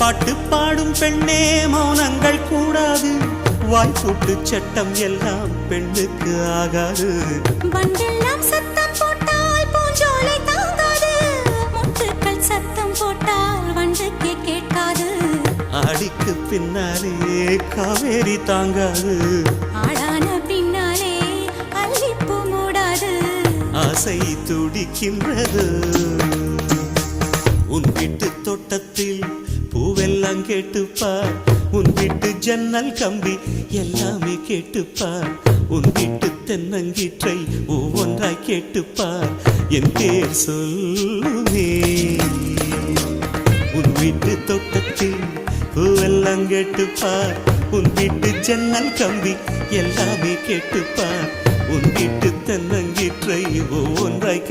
பாட்டு பாடும் பெண்ணே மௌனங்கள் கூடாது, வாய்ப்பூட்டு சட்டம் எல்லாம் பெண்ணுக்கு ஆகாது. பண்டெல்லாம் சத்தம் போட்டால் பூஞ்சோலை தாங்காது, முட்டுக்கள் சத்தம் போட்டால் வண்டுக்கே கேட்காது. ஆடிக்கு பின்னாலே காவேரி தாங்காது, ஆடான பின்னாலே அல்லிப்பூ மூடாது. ஆசை துடிக்கின்றது. உன் வீட்டு தோட்டத்தில் பூவெல்லாம் கேட்டுப்பார், உன் வீட்டு ஜன்னல் கம்பி எல்லாமே கேட்டுப்பார், உன் வீட்டு தென்னங்கீற்றை ஒவ்வொன்றாய் கேட்டுப்பார், என் பேர் சொல்லுமே. உன் வீட்டு தோட்டத்தில் பூவெல்லாம் கேட்டுப்பார், உன் வீட்டு ஜன்னல் கம்பி எல்லாமே கேட்டுப்பார், உன் வீட்டு தென்னங்கீற்றை ஒவ்வொன்றாய்